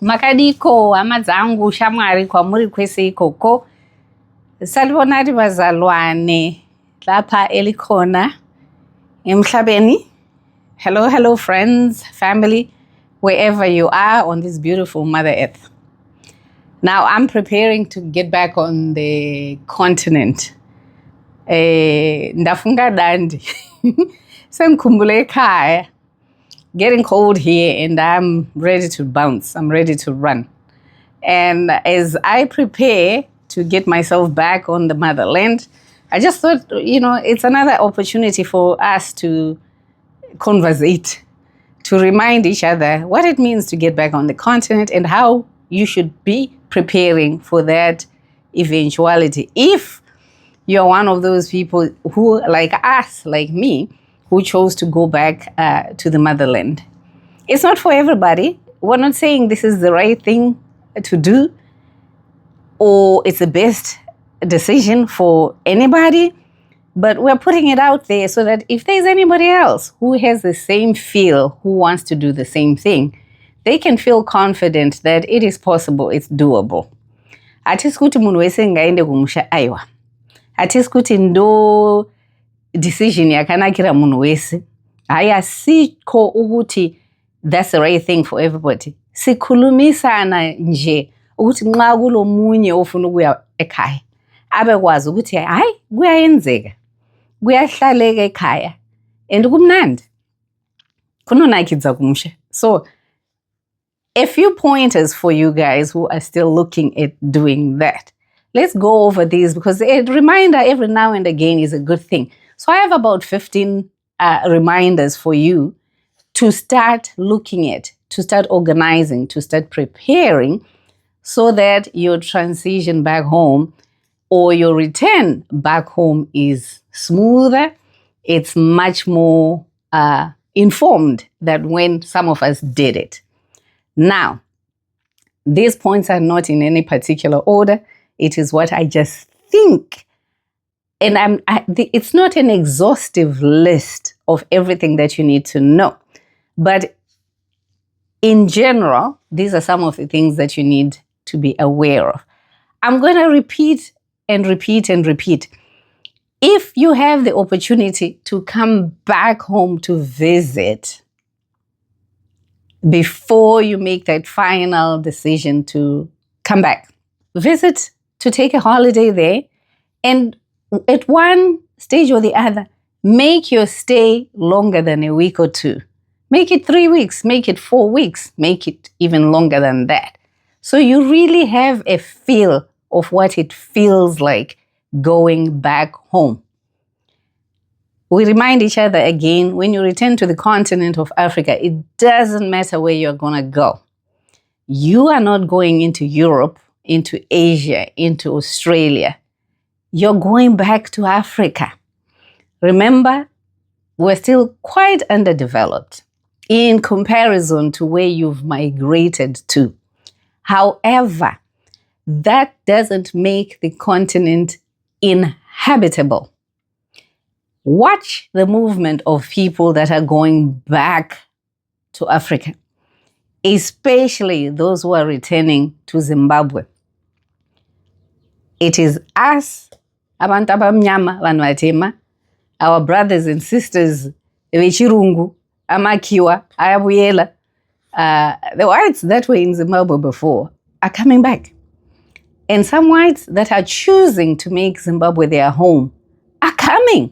Makadiko amadzangu shamwari kwamuri kwese ikoko. Salibonani bazalwane lapha elikhona emhlabeni. Hello friends, family, wherever you are on this beautiful Mother Earth. Now I'm preparing to get back on the continent. Ndafunga dandi. Sengikhumbule ekhaya. Getting cold here and I'm ready to bounce. I'm ready to run. And as I prepare to get myself back on the motherland, I just thought, it's another opportunity for us to conversate, to remind each other what it means to get back on the continent and how you should be preparing for that eventuality. If you're one of those people who, like us, like me, who chose to go back to the motherland. It's not for everybody. We're not saying this is the right thing to do or it's the best decision for anybody, but we're putting it out there so that if there's anybody else who has the same feel, who wants to do the same thing, they can feel confident that it is possible, it's doable. Atisikuti munhu wese ngaende kumusha aiwa. Atisikuti ndo decision yakanakira munhu wese. Haya siko ukuthi that's the right thing for everybody. Sikhulumisana nje ukuthi nxa kulomunye ofuna ukuya ekhaya abekwazi ukuthi hayi kuyayenzeka. Kuyahlaleka ekhaya and kumnandi. Kunonakidza kumusha. So a few pointers for you guys who are still looking at doing that. Let's go over these because a reminder every now and again is a good thing. So I have about 15 reminders for you to start looking at, to start organizing, to start preparing so that your transition back home or your return back home is smoother. It's much more informed than when some of us did it. Now, these points are not in any particular order. It is what I just think. And it's not an exhaustive list of everything that you need to know. But in general, these are some of the things that you need to be aware of. I'm going to repeat and repeat and repeat. If you have the opportunity to come back home to visit before you make that final decision to come back, visit to take a holiday there, and at one stage or the other, make your stay longer than a week or two. Make it 3 weeks, make it 4 weeks, make it even longer than that. So you really have a feel of what it feels like going back home. We remind each other again, when you return to the continent of Africa, it doesn't matter where you're going to go. You are not going into Europe, into Asia, into Australia. You're going back to Africa. Remember, we're still quite underdeveloped in comparison to where you've migrated to. However, that doesn't make the continent inhabitable. Watch the movement of people that are going back to Africa, especially those who are returning to Zimbabwe. It is us, abantu abamnyama, vanhu vatema, our brothers and sisters, vechirungu, amakiwa, ayabuyela, the whites that were in Zimbabwe before are coming back. And some whites that are choosing to make Zimbabwe their home are coming.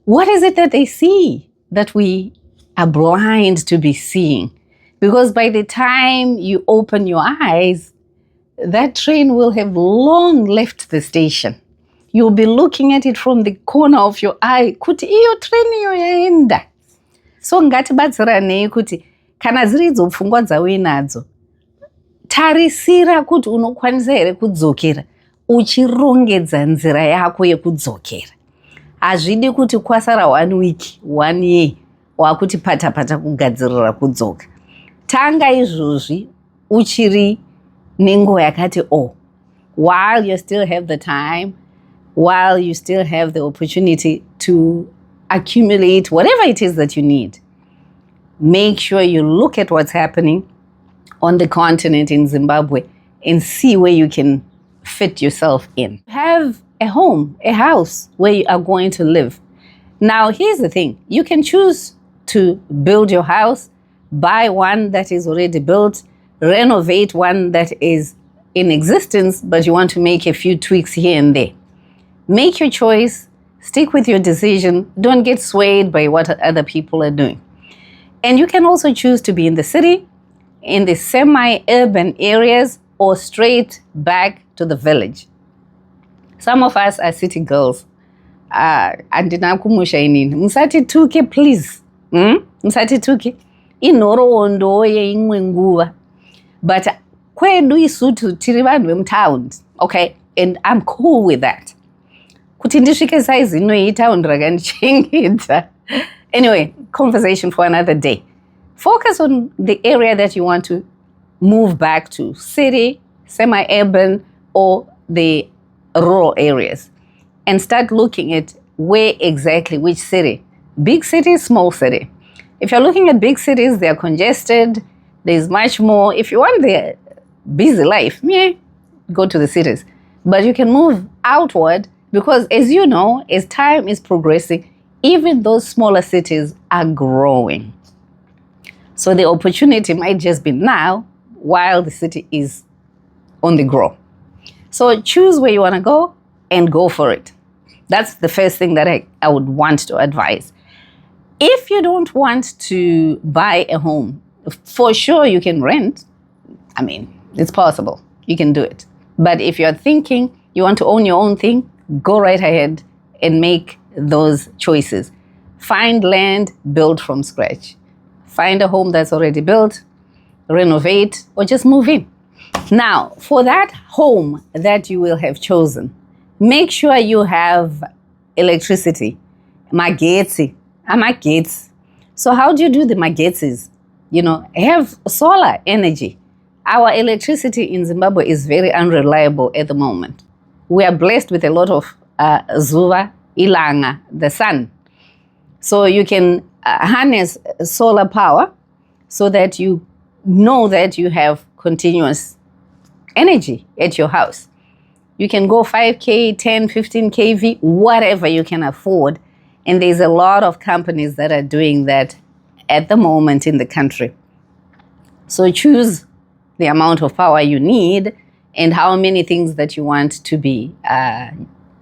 What is it that they see that we are blind to be seeing? Because by the time you open your eyes, that train will have long left the station. You'll be looking at it from the corner of your eye. Kuti iyo train yoyaenda. So ngatibatsiranei kuti kana dziridzo pfungwa dzauinadzo, tarisira kuti unokwanisa here kudzokera uchirongedza nzira yako yekudzokera. Hazvidi kuti kwasara 1 week, 1 year, wakuti pata kugadzirira kudzoka. Tanga izvozvi uchiri nenguva yakati while you still have the time, while you still have the opportunity to accumulate whatever it is that you need. Make sure you look at what's happening on the continent in Zimbabwe and see where you can fit yourself in. Have a home, a house where you are going to live. Now, here's the thing. You can choose to build your house, buy one that is already built, renovate one that is in existence, but you want to make a few tweaks here and there. Make your choice, stick with your decision, don't get swayed by what other people are doing. And you can also choose to be in the city, in the semi-urban areas, or straight back to the village. Some of us are city girls. Andinakumusha inini. Musati tuke, please. Musati tuke. Inorondo ye imwe nguva. But kwedu isutu tiri vanhu vemutaundi. Okay? And I'm cool with that. Kuti ndisvike size ino yetaundi rakandichengeta. Anyway, conversation for another day. Focus on the area that you want to move back to. City, semi-urban, or the rural areas. And start looking at where exactly, which city. Big city, small city. If you're looking at big cities, they're congested. There's much more. If you want the busy life, yeah, go to the cities. But you can move outward because, as you know, as time is progressing, even those smaller cities are growing. So the opportunity might just be now while the city is on the grow. So choose where you want to go and go for it. That's the first thing that I would want to advise. If you don't want to buy a home, for sure you can rent. I mean, it's possible. You can do it. But if you're thinking you want to own your own thing, go right ahead and make those choices. Find land built from scratch. Find a home that's already built, renovate, or just move in. Now, for that home that you will have chosen, make sure you have electricity. Magetsi. Amagetsi. So how do you do the magetsis? Have solar energy. Our electricity in Zimbabwe is very unreliable at the moment. We are blessed with a lot of zuva, ilanga, the sun. So you can harness solar power so that you know that you have continuous energy at your house. You can go 5K, 10, 15 kV, whatever you can afford. And there's a lot of companies that are doing that at the moment in the country. So choose the amount of power you need and how many things that you want to be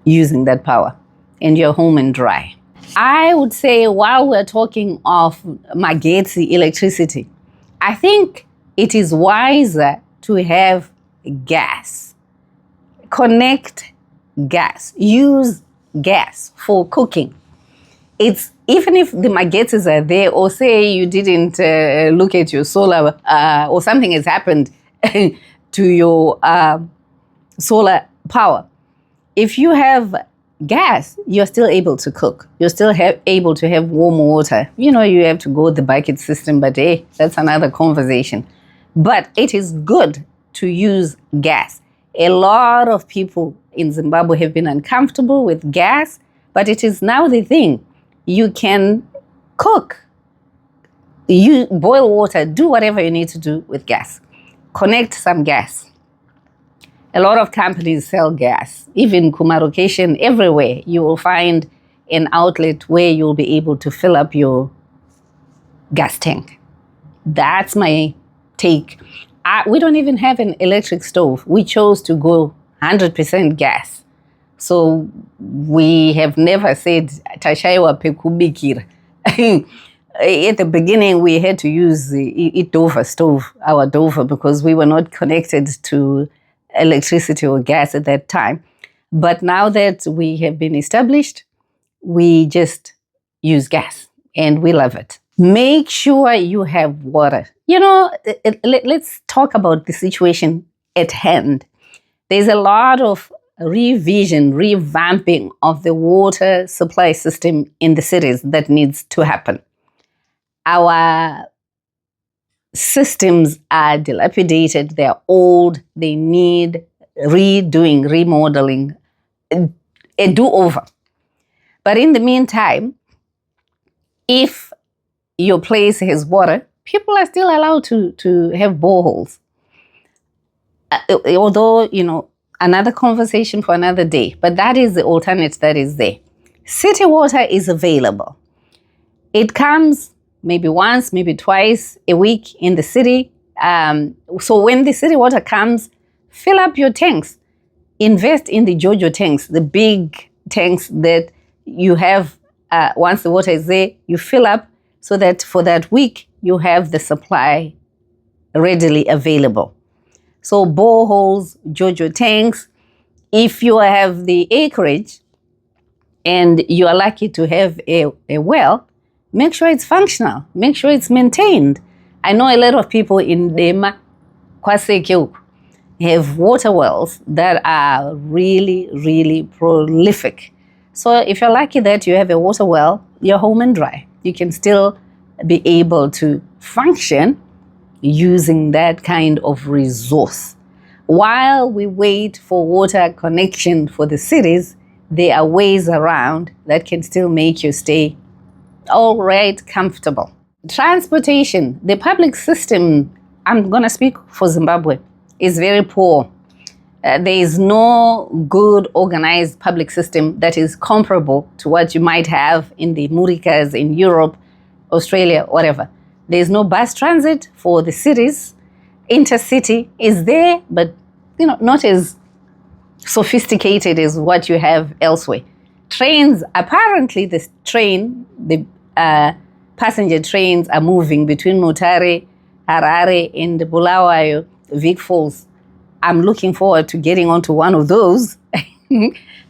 using that power, and you're home and dry. I would say, while we're talking of magetsi, electricity, I think it is wiser to have gas. Connect gas. Use gas for cooking. It's even if the magetsis are there, or say you didn't look at your solar, or something has happened to your solar power. If you have gas, you're still able to cook. You're still able to have warm water. You have to go with the bucket system, but hey, that's another conversation. But it is good to use gas. A lot of people in Zimbabwe have been uncomfortable with gas, but it is now the thing. You can cook, you boil water, do whatever you need to do with gas. Connect some gas. A lot of companies sell gas. Even relocation, everywhere you will find an outlet where you'll be able to fill up your gas tank. That's my take. We don't even have an electric stove. We chose to go 100% gas. So we have never said tashaiwa pekubikira. At the beginning, we had to use the Dover stove, our Dover, because we were not connected to electricity or gas at that time. But now that we have been established, we just use gas and we love it. Make sure you have water. Let's talk about the situation at hand. There's a lot of revamping of the water supply system in the cities that needs to happen. Our systems are dilapidated, they're old, they need redoing, remodeling, a do-over. But in the meantime, if your place has water, people are still allowed to have boreholes. Although, another conversation for another day, but that is the alternate that is there. City water is available. It comes maybe once, maybe twice a week in the city. So when the city water comes, fill up your tanks. Invest in the JoJo tanks, the big tanks that you have. Once the water is there, you fill up so that for that week, you have the supply readily available. So boreholes, JoJo tanks. If you have the acreage and you are lucky to have a well, make sure it's functional. Make sure it's maintained. I know a lot of people in Dema, Kwaseke, have water wells that are really, really prolific. So if you're lucky that you have a water well, you're home and dry. You can still be able to function using that kind of resource. While we wait for water connection for the cities, there are ways around that can still make you stay all right, comfortable. Transportation, the public system, I'm going to speak for Zimbabwe, is very poor. There is no good organized public system that is comparable to what you might have in the Murikas in Europe, Australia, whatever. There is no bus transit for the cities. Intercity is there, but not as sophisticated as what you have elsewhere. Trains, apparently the passenger trains are moving between Mutare, Harare, and Bulawayo, Vic Falls. I'm looking forward to getting onto one of those.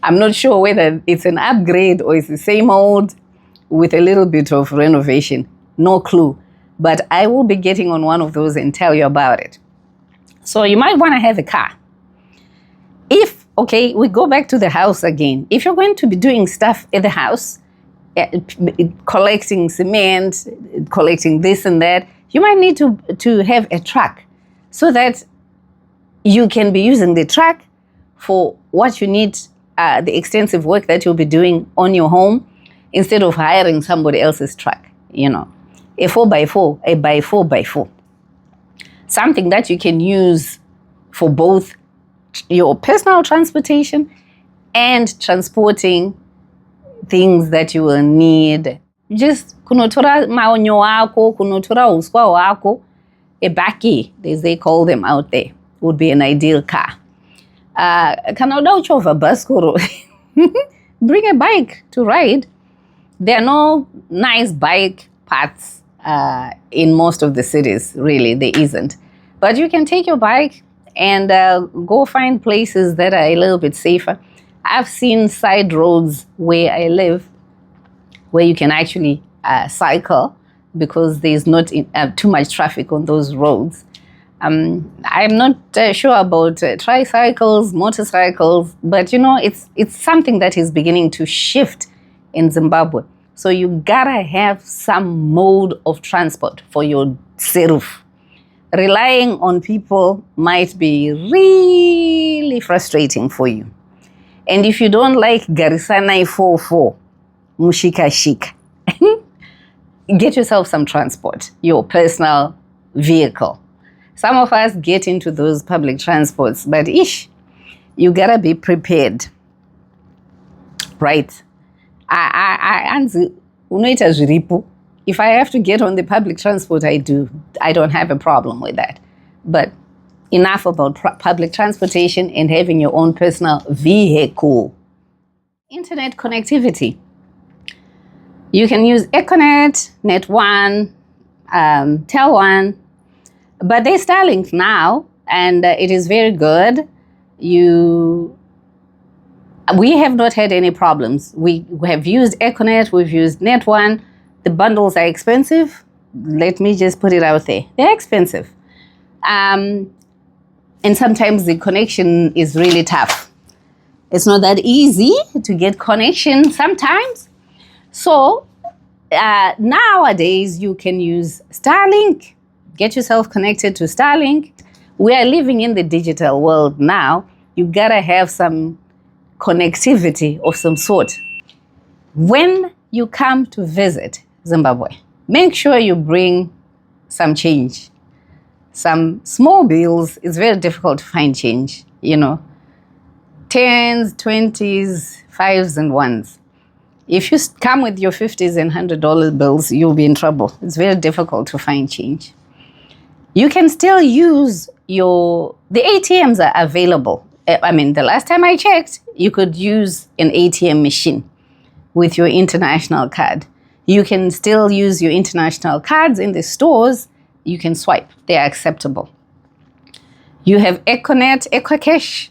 I'm not sure whether it's an upgrade or it's the same old with a little bit of renovation. No clue. But I will be getting on one of those and tell you about it. So you might want to have a car. We go back to the house again. If you're going to be doing stuff at the house, collecting cement, collecting this and that, you might need to have a truck so that you can be using the truck for what you need, the extensive work that you'll be doing on your home, instead of hiring somebody else's truck, a 4x4, a by 4x4. Something that you can use for both your personal transportation and transporting things that you will need. Just kunotora maonyo wako, kunotora uswa wako, a baki, as they call them out there, would be an ideal car. Kanauda bus koro. Bring a bike to ride. There are no nice bike paths in most of the cities, really, there isn't. But you can take your bike and go find places that are a little bit safer. I've seen side roads where I live where you can actually cycle because there's not too much traffic on those roads. I'm not sure about tricycles, motorcycles, but it's something that is beginning to shift in Zimbabwe. So you gotta have some mode of transport for yourself. Relying on people might be really frustrating for you. And if you don't like Garisana 44, Mushika Shika, get yourself some transport, your personal vehicle. Some of us get into those public transports, but you gotta be prepared, right? If I have to get on the public transport, I do. I don't have a problem with that. But enough about public transportation and having your own personal vehicle. Internet connectivity. You can use Econet, Net1, Tel1, but there's Starlink now, and it is very good. We have not had any problems. We have used Econet, we've used Net1. The bundles are expensive. Let me just put it out there. They're expensive. And sometimes the connection is really tough. It's not that easy to get connection sometimes. So nowadays you can use Starlink. Get yourself connected to Starlink. We are living in the digital world now. You gotta have some connectivity of some sort. When you come to visit Zimbabwe, make sure you bring some change. Some small bills, it's very difficult to find change, you know. Tens, 20s, fives, and ones. If you come with your 50s and $100 bills, you'll be in trouble. It's very difficult to find change. You can still use the ATMs are available. I mean, the last time I checked, you could use an ATM machine with your international card. You can still use your international cards in the stores. You can swipe. They are acceptable. You have Econet, EcoCash.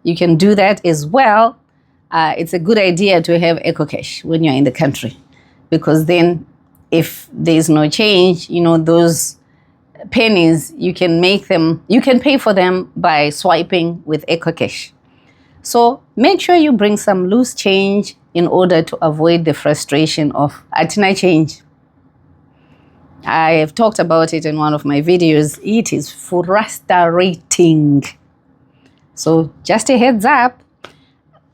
You can do that as well. It's a good idea to have EcoCash when you're in the country, because then if there's no change, you know, those pennies, you can pay for them by swiping with EcoCash. So make sure you bring some loose change in order to avoid the frustration of atina change. I have talked about it in one of my videos. It is frustrating. So just a heads up,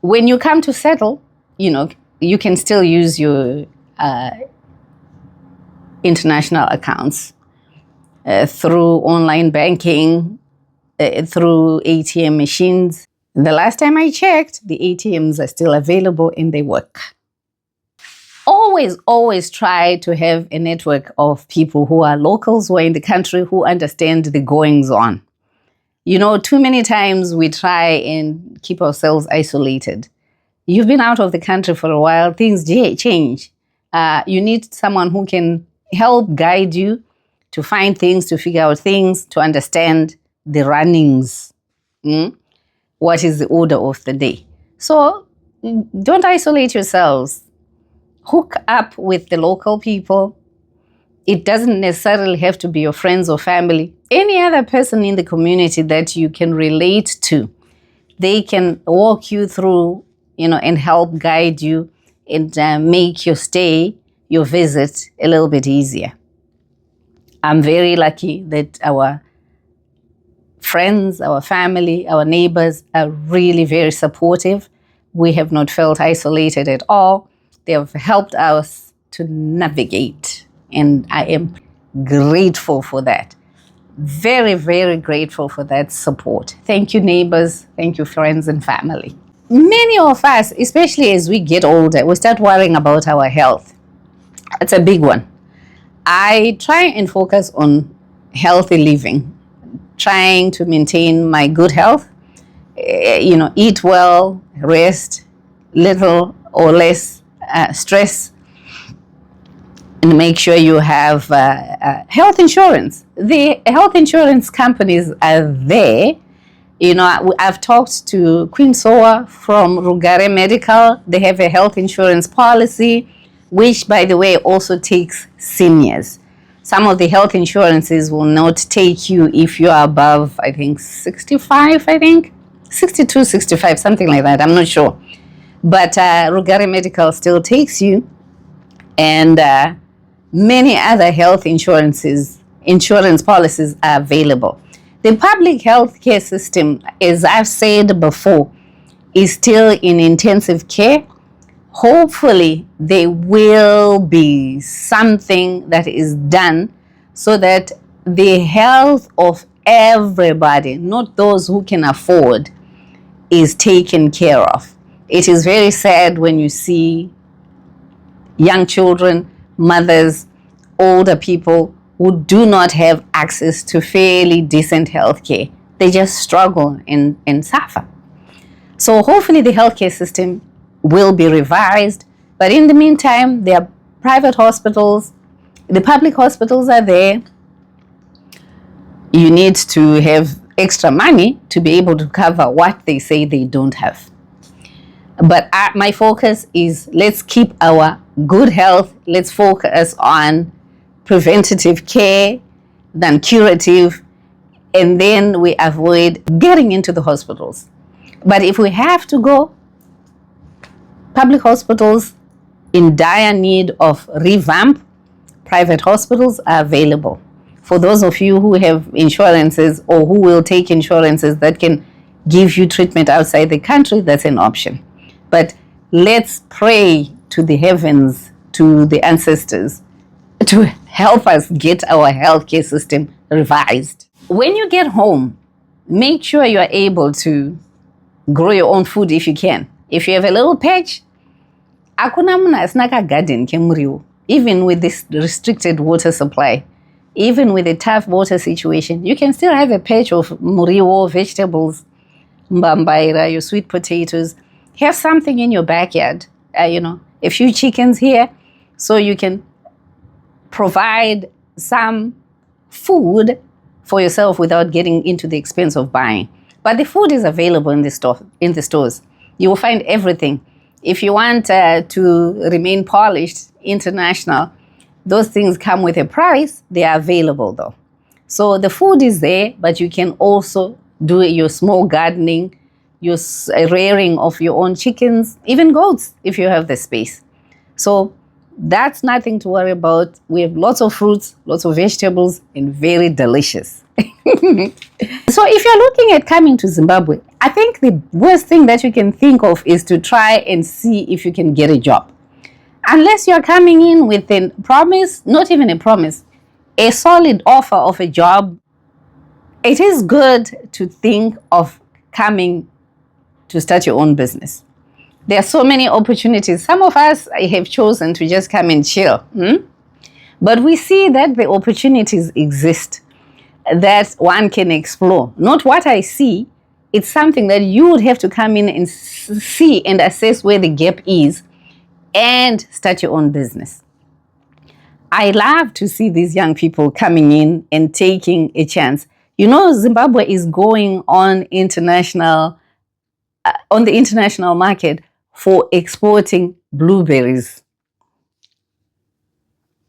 when you come to settle, you know, you can still use your international accounts through online banking, through ATM machines. The last time I checked, the ATMs are still available and they work. Always try to have a network of people who are locals, who are in the country, who understand the goings on. You know, too many times we try and keep ourselves isolated. You've been out of the country for a while, things change. You need someone who can help guide you to find things, to figure out things, to understand the runnings. What is the order of the day? So don't isolate yourselves. Hook up with the local people. It doesn't necessarily have to be your friends or family. Any other person in the community that you can relate to, they can walk you through, you know, and help guide you and make your stay, your visit, a little bit easier. I'm very lucky that our friends, our family, our neighbors are really very supportive. We have not felt isolated at all. They have helped us to navigate, and I am grateful for that. Very, very grateful for that support. Thank you, neighbors. Thank you, friends and family. Many of us, especially as we get older, we start worrying about our health. It's a big one. I try and focus on healthy living, trying to maintain my good health, you know, eat well, rest, little or less stress, and make sure you have health insurance. The health insurance companies are there. You know, I've talked to Queen Soa from Rugare Medical. They have a health insurance policy, which, by the way, also takes seniors. Some of the health insurances will not take you if you are above, I think, 65, 62, 65, something like that. I'm not sure. But Rugare Medical still takes you, and many other health insurance policies are available. The public health care system, as I've said before, is still in intensive care. Hopefully, there will be something that is done so that the health of everybody, not those who can afford, is taken care of. It is very sad when you see young children, mothers, older people who do not have access to fairly decent health care. They just struggle and suffer. So hopefully the healthcare system will be revised. But in the meantime, there are private hospitals. The public hospitals are there. You need to have extra money to be able to cover what they say they don't have. But my focus is, let's keep our good health. Let's focus on preventative care than curative, and then we avoid getting into the hospitals. But if we have to go, public hospitals in dire need of revamp, private hospitals are available. For those of you who have insurances or who will take insurances that can give you treatment outside the country, that's an option. But let's pray to the heavens, to the ancestors, to help us get our healthcare system revised. When you get home, make sure you are able to grow your own food if you can. If you have a little patch, akuna munhu asina kagarden kemuriwo. Even with this restricted water supply, even with a tough water situation, you can still have a patch of muriwo, vegetables, mbambaira, your sweet potatoes. Have something in your backyard, a few chickens here, so you can provide some food for yourself without getting into the expense of buying. But the food is available in the stores. You will find everything. If you want to remain polished, international, those things come with a price. They are available though. So the food is there, but you can also do your small gardening, your rearing of your own chickens, even goats if you have the space. So that's nothing to worry about. We have lots of fruits, lots of vegetables, and very delicious. So if you're looking at coming to Zimbabwe, I think the worst thing that you can think of is to try and see if you can get a job. Unless you're coming in with a promise, not even a promise, a solid offer of a job, it is good to think of coming to start your own business. There are so many opportunities. Some of us have chosen to just come and chill. But we see that the opportunities exist that one can explore. Not what I see, it's something that you would have to come in and see and assess where the gap is and start your own business. I love to see these young people coming in and taking a chance. Zimbabwe is going on the international market for exporting blueberries.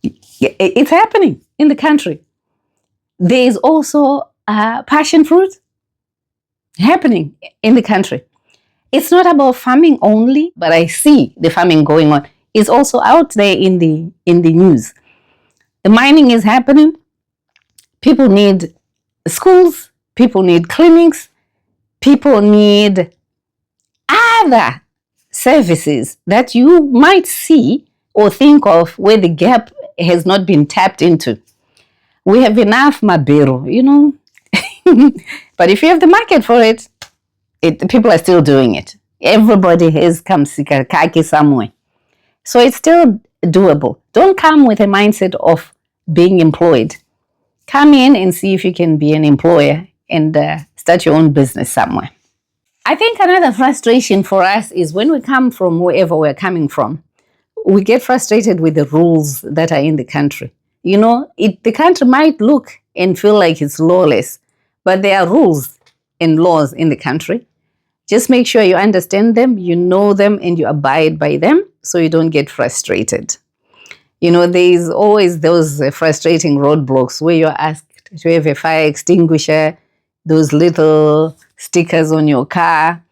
It's happening in the country. There is also passion fruit happening in the country. It's not about farming only, but I see the farming going on. It's also out there in the news. The mining is happening. People need schools. People need clinics. People need other services that you might see or think of where the gap has not been tapped into. We have enough mabero, But if you have the market for it, people are still doing it. Everybody has come kaki somewhere. So it's still doable. Don't come with a mindset of being employed. Come in and see if you can be an employer and start your own business somewhere. I think another frustration for us is when we come from wherever we're coming from, we get frustrated with the rules that are in the country. The country might look and feel like it's lawless, but there are rules and laws in the country. Just make sure you understand them, you know them, and you abide by them so you don't get frustrated. There's always those frustrating roadblocks where you're asked to have a fire extinguisher, those little stickers on your car.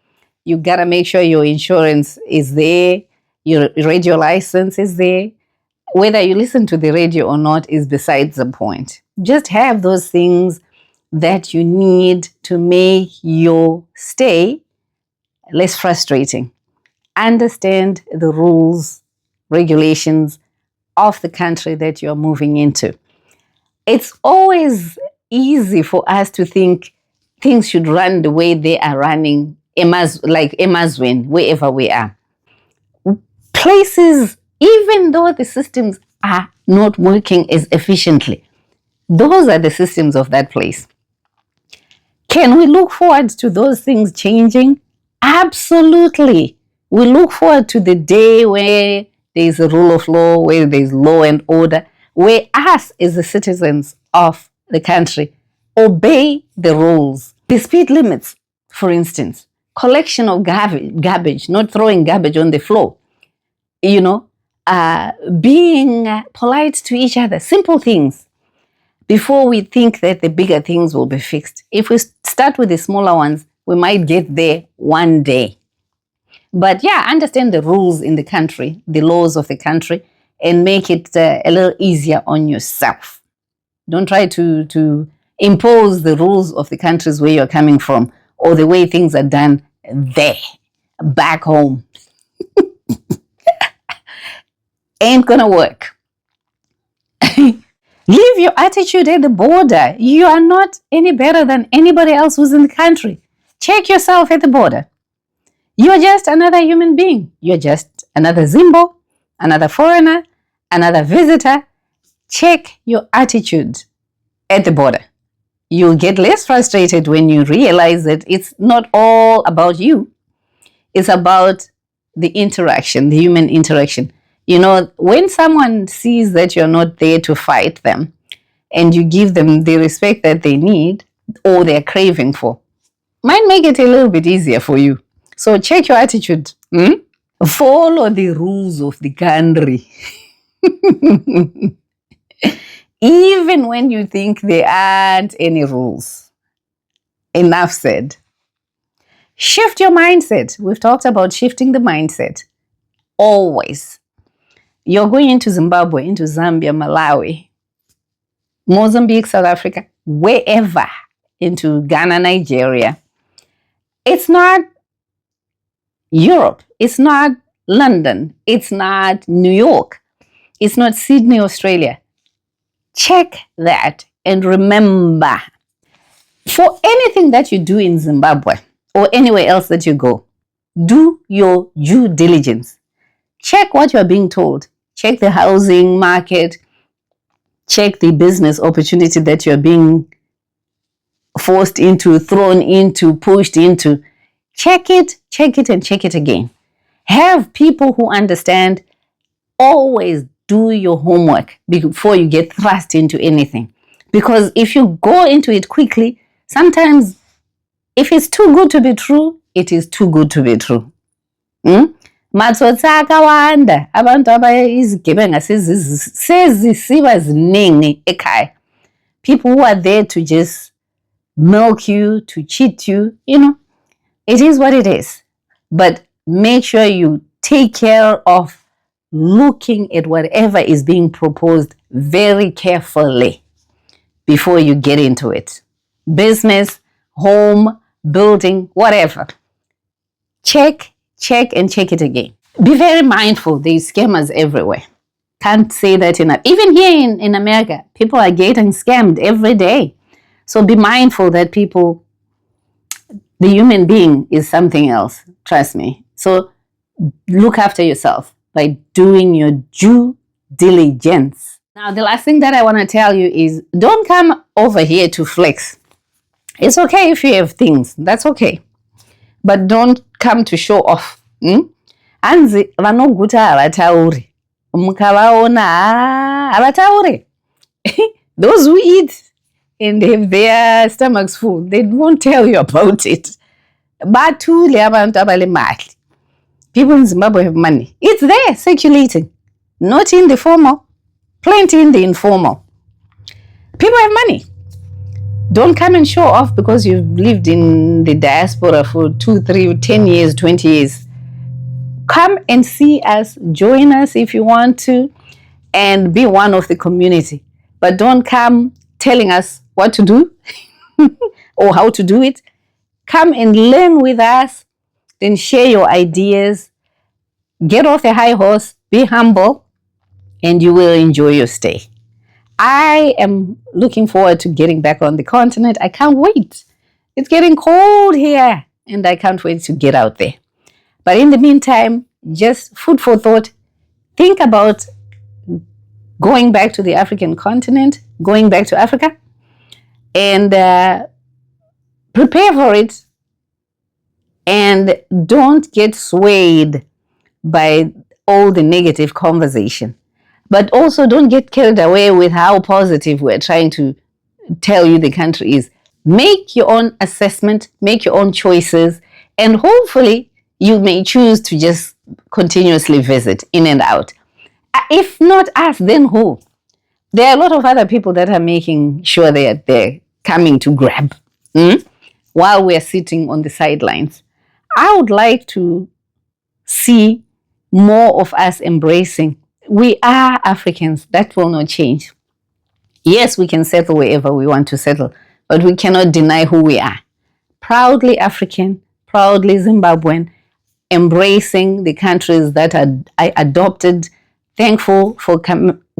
You gotta make sure your insurance is there, your radio license is there. Whether you listen to the radio or not is besides the point. Just have those things that you need to make your stay less frustrating. Understand the rules, regulations of the country that you're moving into. It's always easy for us to think things should run the way they are running, like Emazwen, wherever we are. Places, even though the systems are not working as efficiently, those are the systems of that place. Can we look forward to those things changing? Absolutely. We look forward to the day where there is a rule of law, where there is law and order, where us as the citizens of the country obey the rules. The speed limits, for instance, collection of garbage, not throwing garbage on the floor, being polite to each other, simple things, before we think that the bigger things will be fixed. If we start with the smaller ones, we might get there one day. But understand the rules in the country, the laws of the country, and make it a little easier on yourself. Don't try to impose the rules of the countries where you're coming from or the way things are done there, back home. Ain't gonna work. Leave your attitude at the border. You are not any better than anybody else who's in the country. Check yourself at the border. You're just another human being. You're just another Zimbo, another foreigner, another visitor. Check your attitude at the border. You'll get less frustrated when you realize that it's not all about you. It's about the interaction, the human interaction. When someone sees that you're not there to fight them and you give them the respect that they need or they're craving for, might make it a little bit easier for you. So check your attitude. Follow the rules of the country. Even when you think there aren't any rules. Enough said. Shift your mindset. We've talked about shifting the mindset. Always. You're going into Zimbabwe, into Zambia, Malawi, Mozambique, South Africa, wherever, into Ghana, Nigeria. It's not Europe. It's not London. It's not New York. It's not Sydney, Australia. Check that and remember, for anything that you do in Zimbabwe or anywhere else that you go, do your due diligence. Check what you're being told. Check the housing market. Check the business opportunity that you're being forced into, thrown into, pushed into. Check it, and check it again. Have people who understand. Always do your homework before you get thrust into anything. Because if you go into it quickly, sometimes if it's too good to be true, it is too good to be true. Matsotsi akawanda abantu abayizigebenga sezisiba ziningi ekhaya. People who are there to just milk you, to cheat you, it is what it is. But make sure you take care of looking at whatever is being proposed very carefully before you get into it. Business, home, building, whatever. Check, and check it again. Be very mindful. There's scammers everywhere. Can't say that enough. Even here in America, people are getting scammed every day. So be mindful that the human being is something else. Trust me. So look after yourself by doing your due diligence. Now, the last thing that I want to tell you is don't come over here to flex. It's okay if you have things. That's okay. But don't come to show off. Anzi vanoguta havatauri. Mukavaona havatauri. Those who eat and have their stomachs full, they won't tell you about it. Batule abantu abale mali. People in Zimbabwe have money. It's there circulating. Not in the formal, plenty in the informal. People have money. Don't come and show off because you've lived in the diaspora for 2, 3, 10 years, 20 years. Come and see us, join us if you want to, and be one of the community. But don't come telling us what to do or how to do it. Come and learn with us, then share your ideas. Get off the high horse, be humble, and you will enjoy your stay. I am looking forward to getting back on the continent. I can't wait. It's getting cold here, and I can't wait to get out there. But in the meantime, just food for thought. Think about going back to the African continent, going back to Africa, and prepare for it. And don't get swayed by all the negative conversation. But also don't get carried away with how positive we're trying to tell you the country is. Make your own assessment, make your own choices, and hopefully you may choose to just continuously visit in and out. If not us, then who? There are a lot of other people that are making sure they're coming to grab while we're sitting on the sidelines. I would like to see more of us embracing. We are Africans. That will not change. Yes, we can settle wherever we want to settle, but we cannot deny who we are. Proudly African, proudly Zimbabwean, embracing the countries that I adopted, thankful for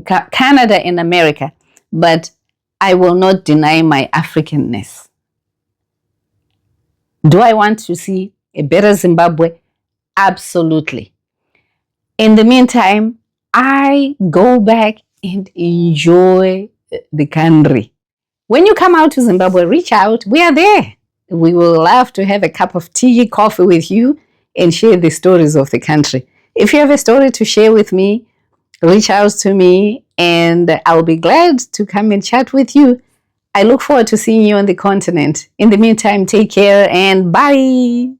Canada and America, but I will not deny my Africanness. Do I want to see a better Zimbabwe? Absolutely. In the meantime, I go back and enjoy the country. When you come out to Zimbabwe, reach out. We are there. We will love to have a cup of tea, coffee with you and share the stories of the country. If you have a story to share with me, reach out to me and I'll be glad to come and chat with you. I look forward to seeing you on the continent. In the meantime, take care and bye.